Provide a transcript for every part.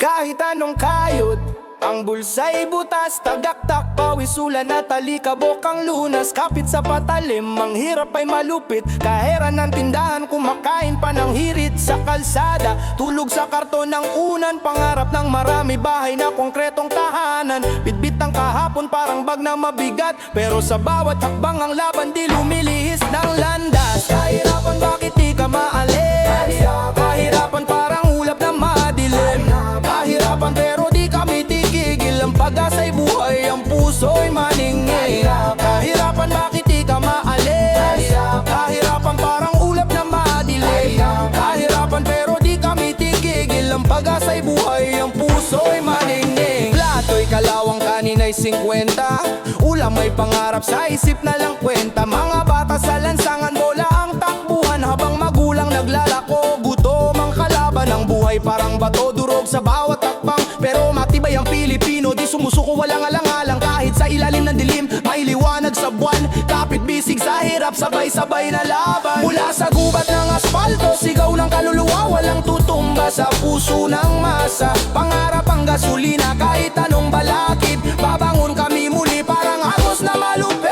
Kahit anong kayod, ang bulsa'y butas, tagaktak, pawisulan at alikabok ang lunas. Kapit sa patalim, ang hirap ay malupit. Kaheran ng tindahan, kumakain pa ng hirit sa kalsada. Tulog sa karton ng unan, pangarap ng marami, bahay na konkretong tahanan. Bitbit ang kahapon, parang bag na mabigat, pero sa bawat hakbang ang laban di lumilihis ng landas. Kahirapan, bakit di ka maalis? Kahirapan, parang ulap na madilim. Kahirapan, pero di kami tigigil. Ang pag-asa'y buhay, ang puso'y maningil. Kahirapan, bakit di ka maalis? Kahirapan, parang ulap na madilim. Kahirapan, pero di kami tigigil. Ang pag-asa'y buhay, ang puso'y maningil. Plato'y kalawang, kanina'y 50. Ulam may pangarap, sa isip na lang kwenta. Mga bata sa lansangan, bola ang takbuhan. Habang magulang naglalako, gutom ang kalaban. Ang buhay parang bato, durog sa bawat takbang. Pero matibay ang Pilipino, di sumusuko, walang alang-alang. Kahit sa ilalim ng dilim, may liwanag sa buwan. Kapit bisig sa hirap, sabay-sabay na laban. Mula sa gubat ng asfalto, sigaw ng kaluluwa, walang tutumba sa puso ng masa. Pangarap ang gasolina, kahit anong balakid. Babangon kami muli, parang agos na malupit.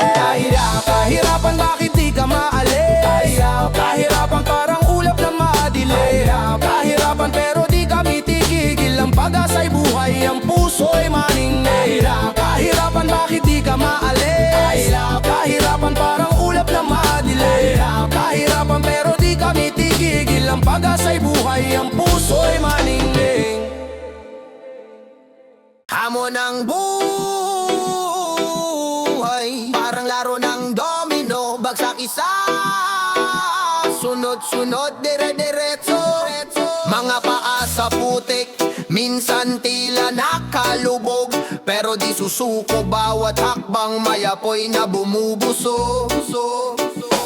Kahirapan, bakit di ka maalis? Kahirapan, parang ulap na madilim. Kahirapan, pero di kami tigigil. Ang pag-asa'y buhay, ang puso'y maningil. Kahirapan, bakit di ka maalis? Kahirapan, parang ulap na madilim. Kahirapan, pero di kami tigigil. Ang pag-asa'y buhay, ang puso'y maningil. Hamon ng buhay, parang laro ng domino. Bagsak isa, sunod-sunod, dire-diretso. Mga paa sa putik, minsan tila nakalubog. Pero di susuko, bawat hakbang may apoy na bumubuso.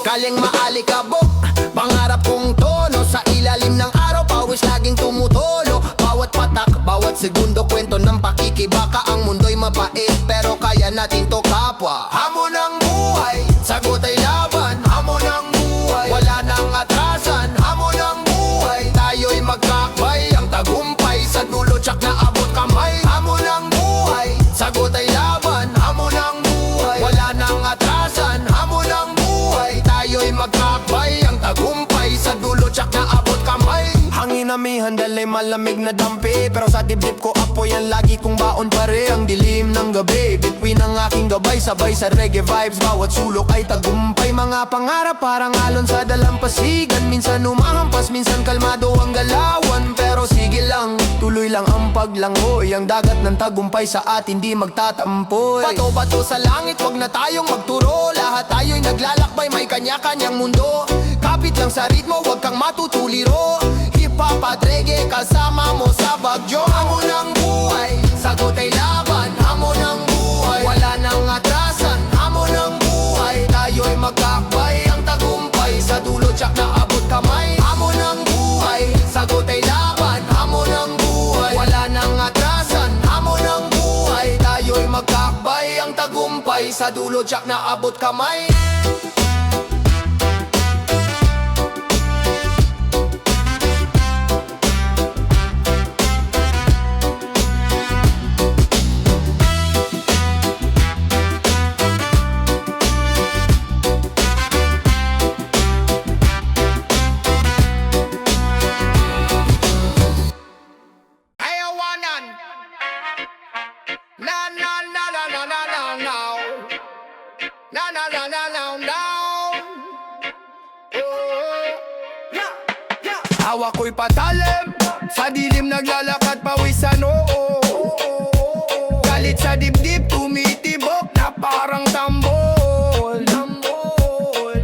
Kaling maalikabok, pangarap kong tono. Sa ilalim ng araw, pawis laging tumutolo. Bawat patak, bawat segundo, kwento ng pakikibaka. Ang mundo'y mabait, pero kaya natin to kapwa. Hamon ng buhay, sagot ay laban. Hamon ng buhay, wala nang atrasan. Hamon ng buhay, tayo'y magkakbay. Ang tagumpay sa dulo, tsak na abot kamay. Hamon ng buhay, sagot ay laban. Hamon ng buhay, wala nang atrasan. Hamon ng buhay, tayo'y magkakbay. Ang tagumpay sa dulo, tsak na abot kamay. Hangin na may handal ay malamig na dampi, pero sa dibdib ko apoy ang lagi kong baon pare. Ang dilim ng gabi, between ang aking gabay, sabay sa reggae vibes, bawat sulok ay tagumpay. Mga pangarap parang alon sa dalampasigan, minsan umahampas, minsan kalmado ang galawan. Pero sige lang, tuloy lang ang paglangoy. Ang dagat ng tagumpay sa atin di magtatampoy. Bato-bato sa langit, wag na tayong magturo. Lahat tayo'y naglalakbay, may kanya-kanyang mundo. Kapit lang sa ritmo, wag kang matutuliro. Hip-hop at reggae, kasama mo sa bagyo. Hamon ng buhay, sagot ay laban. Hamon ng buhay, wala nang atrasan. Hamon ng buhay, tayo'y magkakbay. Ang tagumpay sa dulo, tsak na abot kamay. Hamon ng buhay, sagot ay laban. Hamon ng buhay, wala nang atrasan. Hamon ng buhay, tayo'y magkakbay. Ang tagumpay sa dulo, tsak na abot kamay. Hawak ko'y patalim, sa dilim naglalakad pawisan, oo. Galit sa dibdib, tumitibok na parang tambol.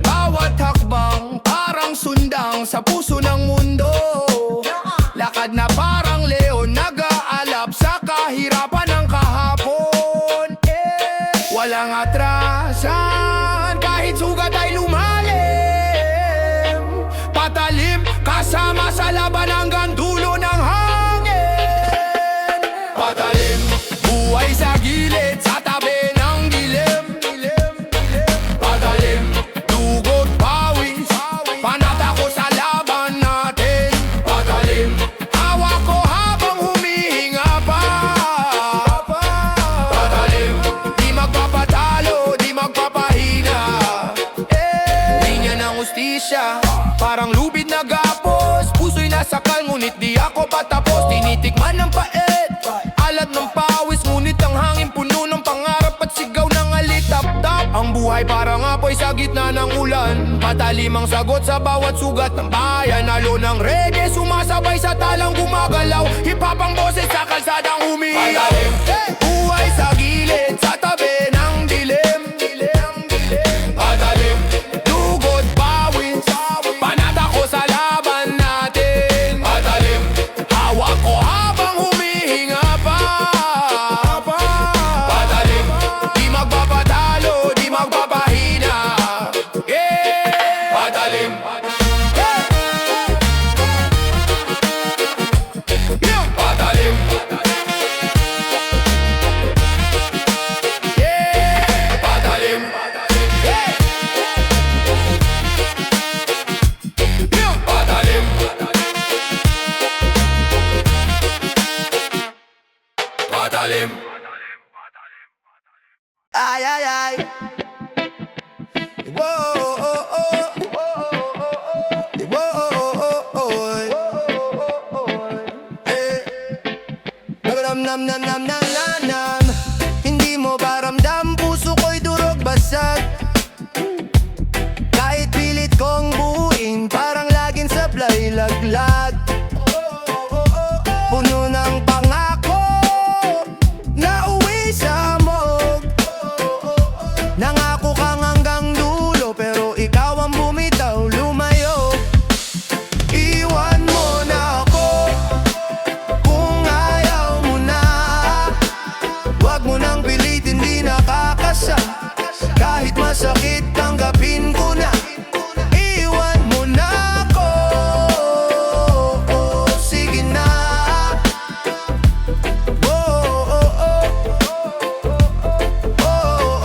Bawat hakbang, parang sundang sa puso ng mundo. Lakad na parang leon, nag-aalap sa kahirapan ng kahapon. Walang atrasan, kahit sugat ay lumalim. Patalim, kasama sa laban hanggang dulo ng hangin. Buwan ng pait, alat ng pawis, ngunit ang hangin puno ng pangarap at sigaw ng alitap-tap. Ang buhay parang apoy sa gitna ng ulan, matalimang sagot sa bawat sugat ng bayan. Halo ng reggae, sumasabay sa talang gumagalaw, hip-hop ang boses sa kalsadang umiiyaw. Buhay sa gilid, sa tabi ng dilim, padalim, dugot, pawis, panata ko sa laban natin. Padalim, hawak ko habang humihinga pa. Padalim, di magpapatalo, di magpapahina. Yeah! Padalim, yeah! Padalim, yeah! Padalim, yeah! Yeah! Padalim, padalim. Ay, ay, ay. Whoa, oh, oh, oh. Whoa, oh, oh, oh. Eh. Nam, nam, nam, nam, nam, nam, nam. Hindi mo ba ramdam, puso ko'y durog basag. Kahit pilit kong buuin, parang laging sablay laglag. Puno ng pangako na uwi sa amog. Nangako kang hanggang dulo, pero ikaw ang bumitaw, lumayo. Iwan mo na ako kung ayaw mo na. Huwag mo nang pilitin, di nakakasa. Kahit masakit, tanggapin ko na. Iwan mo na ako, oh, sige na. Oh, oh, oh.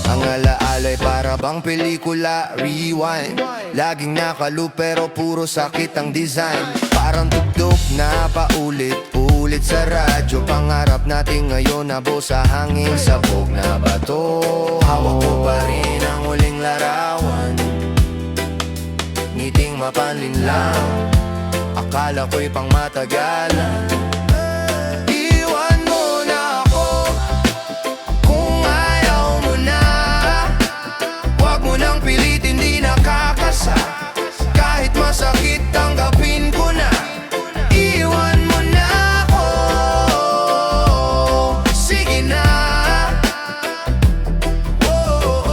Ang alaala'y para bang pelikula, rewind. Laging nakaloop pero puro sakit ang design. Parang tugtog na paulit-ulit sa radyo. Pangarap natin ngayon nabo sa hangin, sabog na bato. Hawak ko pa rin ang huling larawan, ngiting mapanlinlang, akala ko'y pang matagalan. Iwan mo na ako kung ayaw mo na. Huwag mo nang pilitin, di nakakasa. Kahit masakit, tanggapin ko na. Iwan mo na ako, sige na. Oh, oh,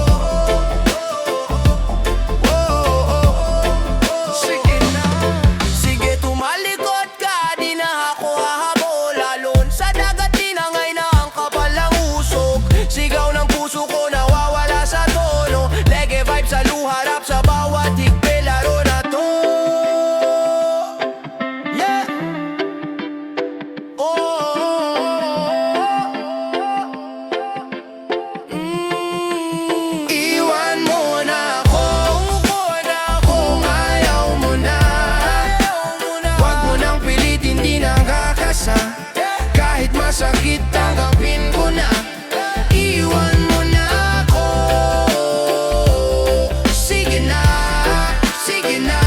oh, oh, sige na. Sige, tumalikod ka, di na ako hahabol. Lalon sa dagat, tinangay na ang kapal ng usok. Sigaw ng puso ko, nawawala sa tono. Reggae vibe sa luha, rap sa bawat higpe, laro na to. Yeah. Oh, oh, oh. Iwan mo na ako kung ayaw mo na. Huwag mo nang pilitin, di nakakasa. Kahit masakit, tanggapin ko na. Iwan mo na ako, sige na, sige na.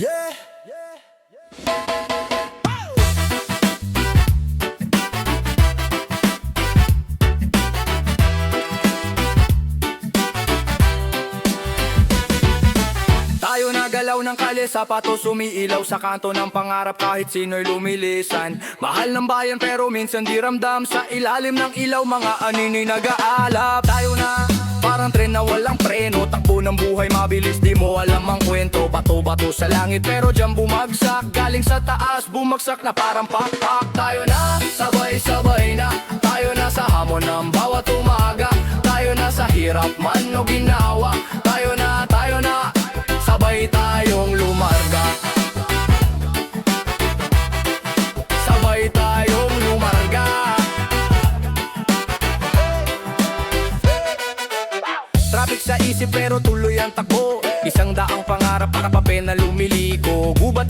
Yeah, yeah, yeah. Tayo nagalaw ng kalye, sapatos umiilaw sa kanto ng pangarap kahit sino'y lumilisan. Mahal ng bayan pero minsan di ramdam, sa ilalim ng ilaw mga anino'y nag-aalap. Tayo na parang tren na walang preno, takbo ng buhay mabilis, di mo alam ang kwento. Bato-bato sa langit pero dyan bumagsak, galing sa taas bumagsak na parang pakpak. Tayo na, sabay-sabay na, tayo na sa hamon ng bawat umaga. Tayo na sa hirap man o ginawa, tayo na, sabay tayong lumarga. Sabay tayong lumarga. Traffic sa isip pero tuloy ang takbo, isang daang pangarap para pa pena lumiliko. Gubat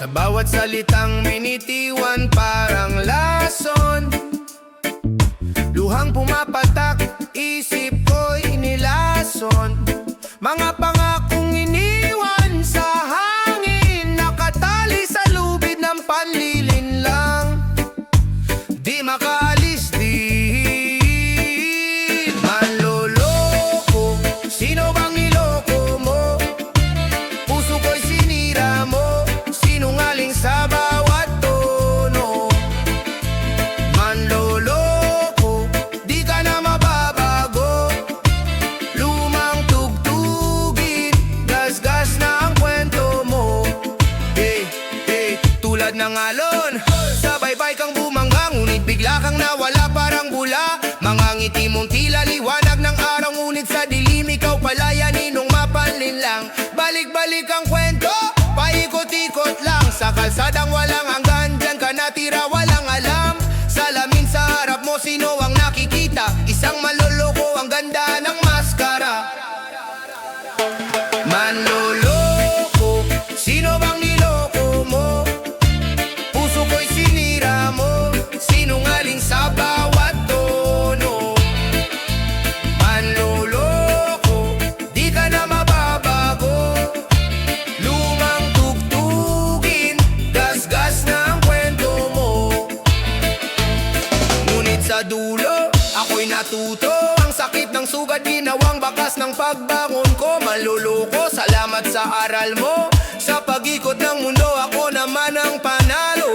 Sa bawat salitang minitiwan parang lason. Luhang pumapatak, isip ko'y nilason. Mga pangakong iniwan sa hangin, nakatali sa lubid ng panlilinlang. Di makaalis din, manloloko. Sino bang niloko mo? Puso ko'y sinira mo, sinungaling sa bawat tono. Manloloko, di ka na mababago. Lumang tugtugin, gasgas na ang kwento mo. Tulad ng alon, sabay-bay kang bumangga, ngunit bigla kang nawala parang bula. Mga ngiti mong tila liwanag ng araw, ngunit sa dilim ikaw pala yaninong mapanlinlang. Balik-balik ang kwento, paikot-ikot lang. Sa kalsadang walang hanggan, dyan ka natira walang alam. Salamin sa harap mo, sino ang nakikita? Isang maloloko, ang ganda ng maskara. Manloloko, sino bang niloko mo? Puso ko'y sinira mo, sinungaling sa bawat tono. Manloloko, di ka na mababago. Lumang tugtugin, gasgas na ang kwento mo. Ngunit sa dulo, ako'y natuto. Ang sakit ng sugat, ginawang bakas ng pagbangon ko. Maluloko, salamat sa aral mo. Sa pag-ikot ng mundo, ako naman ang panalo.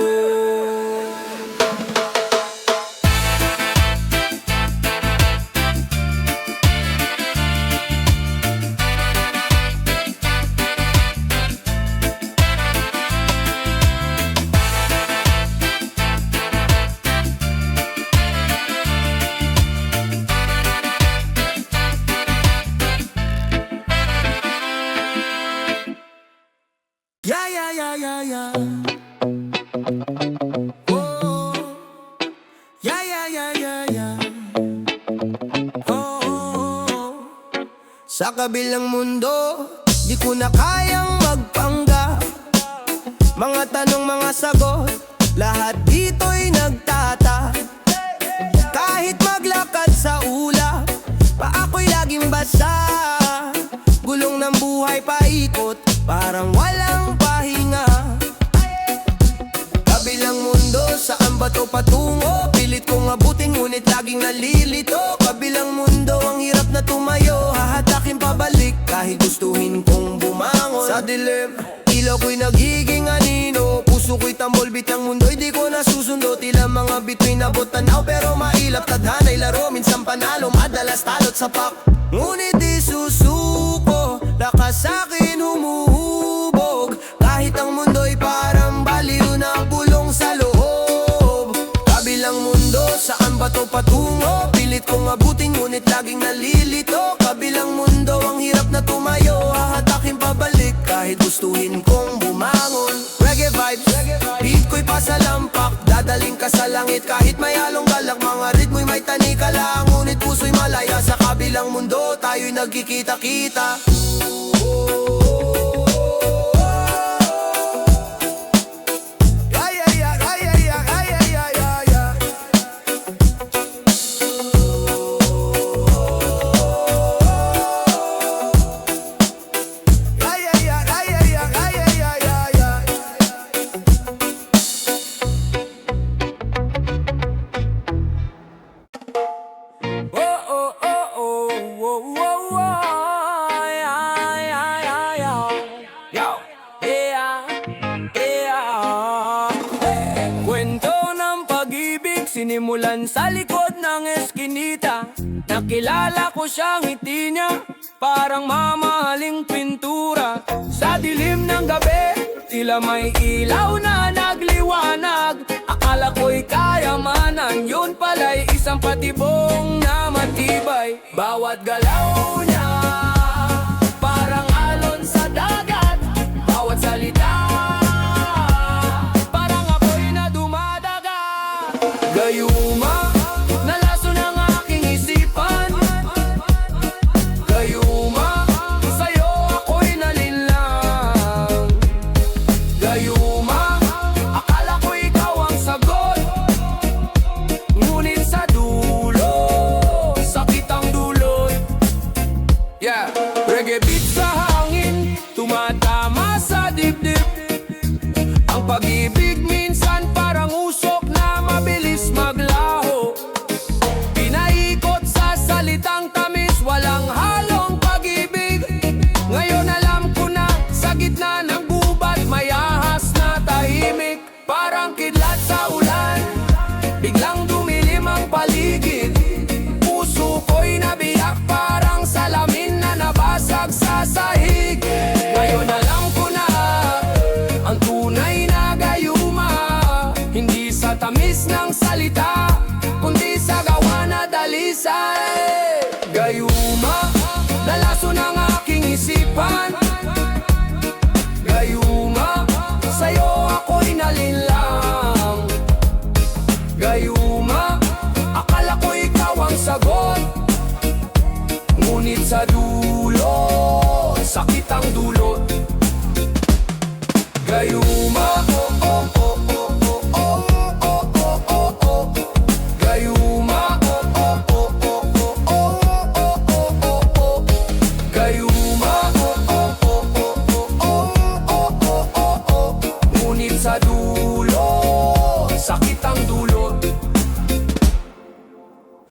Yeah, yeah, yeah, yeah, yeah. Oh, yeah, yeah, yeah, yeah, yeah. Oh, sa kabilang mundo, di ko na kayang magpanggap. Mga tanong, mga sagot, lahat dito'y nagtata. Kahit maglakad sa ulap, pa ako'y laging basa. Gulong ng buhay paikot, parang walang pahinga. Kabilang mundo, saan ba to patungo? Pilit kong abutin, ngunit laging nalilito. Kabilang mundo, ang hirap na tumayo. Hahatakin pabalik, kahit gustuhin kong bumangon. Sa dilim, ilaw ko'y nagiging anino. Puso ko'y tambol, bitang mundo'y di ko nasusundo. Tila mga bituin na tanaw, pero mailap. Tadhana'y laro, minsan panalo, madalas talot sa pak. Ngunit di susuko, lakas akin humuhubog. Kahit ang mundo'y parang baliw na bulong sa loob. Kabilang mundo, saan ba to patungo? Pilit kong abutin, ngunit laging nalilito. Kabilang mundo, ang hirap na tumayo. Hahatakin pabalik, kahit gustuhin kong bumangon. Reggae vibes, beat ko'y pasalampak. Dadaling ka sa langit, kahit may halong galak. Mga ritmo'y may tanika lang, ngunit puso'y malaya. Sa kabilang mundo, tayo'y nagkikita-kita. Sinimulan sa likod ng eskinita. Nakilala ko siyang ngiti niya, parang mamahaling pintura. Sa dilim ng gabi, tila may ilaw na nagliwanag. Akala ko'y kayamanan, yun pala'y isang patibong na matibay. Bawat galaw niya, parang alon sa dagat. Bawat salita, parang ako'y na dumadaga. Gayuma, nalaso ng aking isipan. Gayuma, sa'yo ako'y nalinlang. Gayuma, mensahe. Gayuma, nalaso ng aking isipan. Gayuma, sa'yo ako'y nalinlang. Gayuma, akala ko ikaw ang sagot, ngunit sa dulo, sakit ang dulot. Gayuma, oh oh oh oh oh oh oh oh oh. Gayuma, oh oh oh oh oh oh oh oh oh. Gayuma, oh oh oh oh oh oh oh oh. Ngunit sa dulo, sakit ang dulot.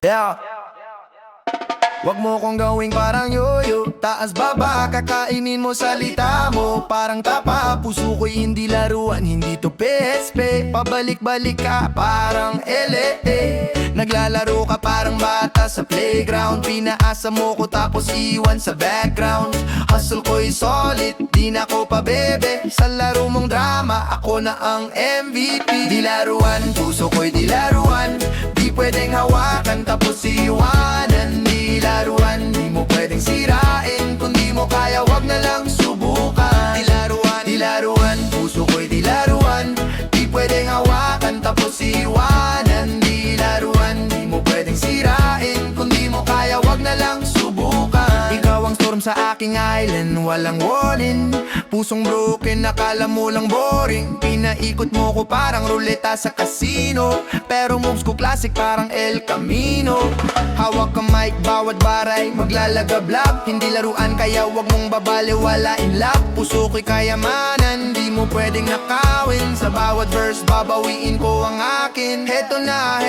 Yeah. Wag mo kong gawing parang yoyo, taas baba, kakainin mo salita mo. Parang tapa, puso ko'y hindi laruan, hindi to pespe. Pabalik-balik ka parang LA. Naglalaro ka parang bata sa playground. Pinaasa mo ko tapos iwan sa background. Hustle ko'y solid, di na ko pa bebe. Sa laro mong drama, ako na ang MVP. Di laruan, puso ko'y di laruan. Di pwedeng hawakan tapos iwanan. Di laruan, di mo pwedeng sirain. Kung di mo kaya, wag na lang subukan. Di laruan, puso ko'y di laruan. Di pwedeng hawakan tapos iwanan. Di laruan, di mo pwedeng sirain. Kung di mo kaya, wag na lang subukan. Ikaw ang storm sa aking island, walang warning. Pusong broken, nakala mo lang boring. Pinaikot mo ko parang ruleta sa casino, pero moves ko classic parang El Camino. Hawak ka mic, bawat baray, maglalagablab. Hindi laruan kaya wag mong babaliwalain lap. Puso ko'y kayamanan, di mo pwedeng nakawin. Sa bawat verse, babawiin ko ang akin. Heto na,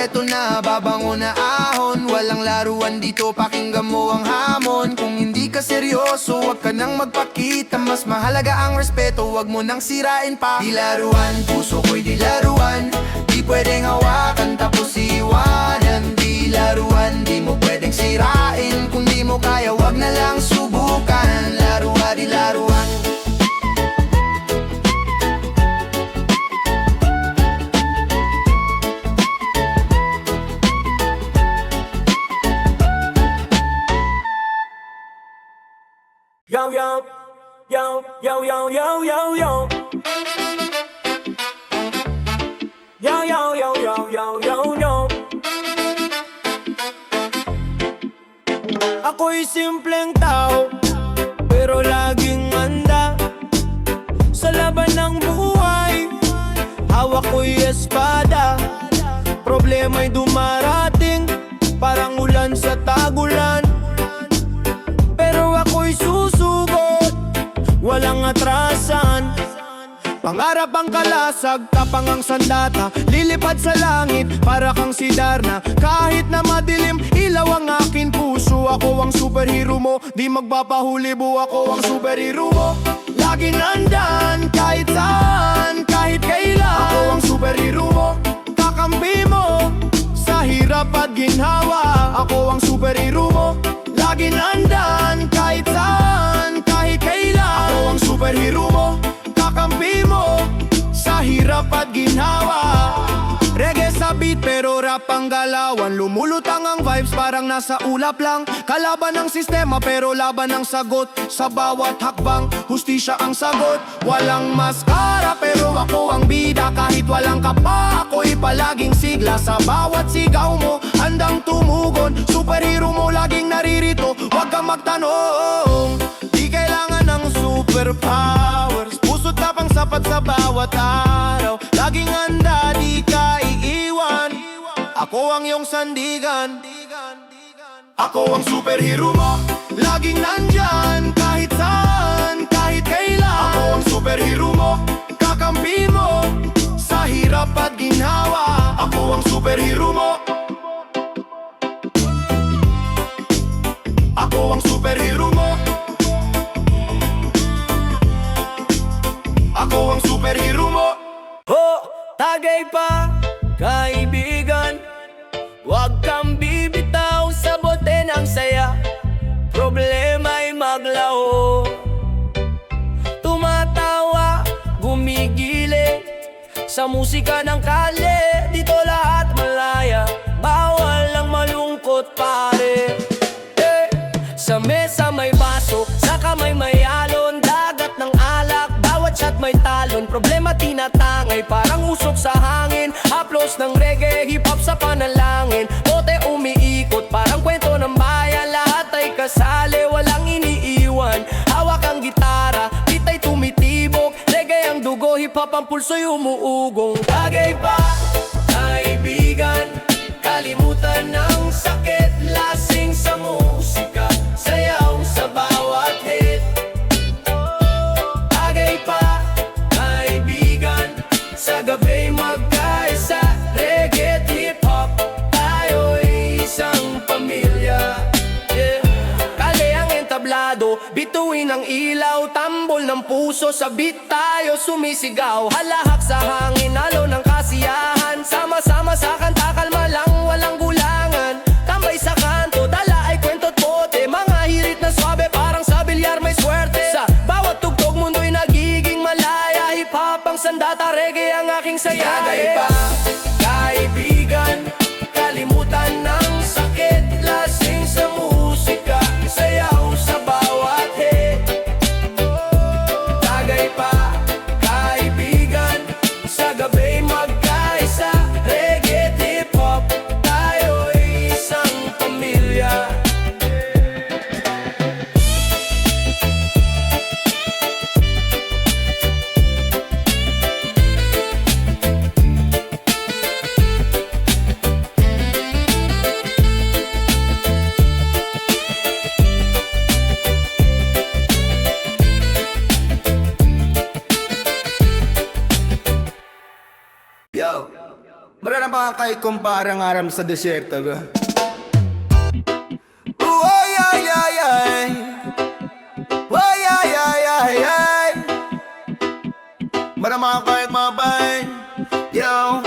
babango na ahon. Walang laruan dito, pakinggan mo ang hamon. Kung hindi ka seryoso, wag ka nang magpakita. Mas mahalaga ang respeto, wag mo nang sirain pa. Di laruan, puso ko'y di laruan. Di pwedeng hawakan tapos iwanan. Di laruan, di mo pwedeng sirain. Kung di mo kaya, wag na lang subukan. Laruan, di laruan. Yo yo, yo yo yo yo yo yo. Yo yo yo yo yo yo yo. Ako'y simpleng tao, pero laging handa sa laban ng buhay. Hawak ko'y espada, problema'y dumarating parang ulan sa tagulan. Pero ako'y susugot, walang atrasan. Pangarap ang kalasag, tapang ang sandata. Lilipad sa langit, para kang si Darna. Kahit na madilim, ilaw ang akin puso. Ako ang superhero mo, di magpapahuli bu. Ako ang superhero mo, lagi nandyan, kahit saan, kahit kailan. Ako ang superhero mo, kakampi mo sa hirap at ginhawa. Ako ang superhero mo, lagi nandyan, kahit saan, kahit kailan. Ako ang superhero mo, kakampi mo sa hirap at ginhawa. Reggae sa beat pero rap ang galawan. Lumulutang ang vibes parang nasa ulap lang. Kalaban ng sistema pero laban ang sagot. Sa bawat hakbang, hustisya ang sagot. Walang maskara pero ako ang bida. Kahit walang kapa, ako'y palaging sigla. Sa bawat sigaw mo, handang tumugon. Superhero mo laging naririto, huwag kang magtanong. Di kailangan ng superpowers, puso't tapang sapat sa bawat araw. Laging handa, di ka iiwan. Ako ang iyong sandigan. Ako ang superhero mo, laging nandyan, kahit saan, kahit kailan. Ako ang superhero mo, kakampi mo sa hirap at ginhawa. Ako ang superhero mo, ako ang superhero mo, ako ang superhero mo. Oh, tagay pa, kaibigan. Huwag kang bibitaw sa bote ng saya. Problema'y maglaho. Tumatawa, gumigiling sa musika ng kalye. Dito lahat malaya, bawal lang malungkot pare. ingay parang usok sa hangin. Haplos ng reggae, hip-hop sa panalangin. Bote umiikot, parang kwento ng bayan. Lahat ay kasali, walang iniiwan. Hawak ang gitara, beat ay tumitibok. Reggae ang dugo, hip-hop ang pulso'y umuugong. Bagay ba, kaibigan? Kalimutan ng sakit, lasing sa musika, sayaw sa bawat hit. Bagay pa, kaibigan, sa gabi magkaisa. Reggae at hip-hop, tayo'y isang pamilya. Yeah. Kali ang entablado, bituin ang ilaw. Tambol ng puso, sa beat tayo sumisigaw. Halahak sa hangin, halo ng kasiyahan. Sama-sama sa kanta, kalma lang, walang gulangan. Tambay sa kanto, dala ay kwento't bote. Mga hirit na swabe, parang sa bilyar may swerte. Sa bawat tugtog, mundo'y nagiging malaya. Hip-hop ang sandata, reggae ang aking saya. Bagay pa, kaibigan, kalimutan ng sakit, lasing sa musika, sayaw sa bawat hit. Bagay pa, kaibigan, sa gabi magkaisa. Reggae at hip-hop, tayo'y isang pamilya. Yo, bara na ba kay kumpara ng aram sa desierto ba? Ay ay ay ay, ay ay ay ay ay. Bara mga kahit mabay, yo.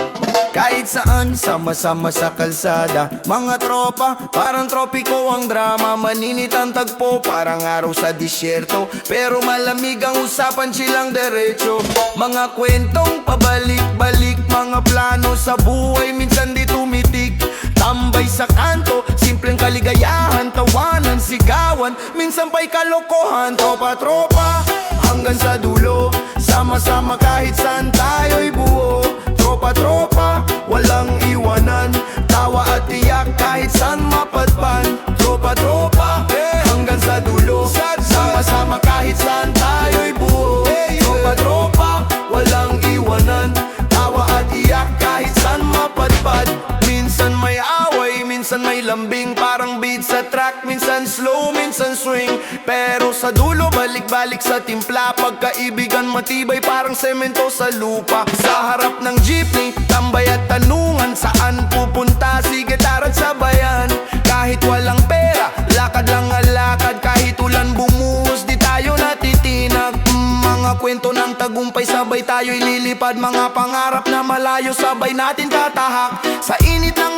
Kahit saan, sama-sama sa kalsada. Mga tropa, parang tropiko ang drama. Maninit ang tagpo, parang araw sa disyerto. Pero malamig ang usapan, silang derecho. Mga kwentong pabalik-balik, mga plano sa buhay, minsan di tumitik. Tambay sa kanto, simpleng kaligayahan. Tawanan, sigawan, minsan pa'y kalokohan. Tropa-tropa, hanggang sa dulo. Sama-sama kahit saan tayo'y buo. Tropa-tropa, walang iwanan. Tawa at iyak kahit saan mapadpan. Tropa-tropa, hanggang sa dulo. Sama-sama kahit saan tayo'y buo. Tropa-tropa, walang iwanan. Tawa at iyak kahit saan mapadpad. Minsan may away, minsan may lambing. Parang beat sa track, minsan slow, minsan swing. Pero sa dulo, balik-balik sa timpla. Pagkaibigan matibay, parang semento sa lupa. Sa harap ng jeepney, tambay at tanungan. Saan pupunta, sige tara't sabayan. Kahit walang pera, lakad lang ang lakad. Kahit ulan bumuhos, di tayo natitinag. Mga kwento ng tagumpay, sabay tayo'y lilipad. Mga pangarap na malayo, sabay natin tatahak. Sa init ng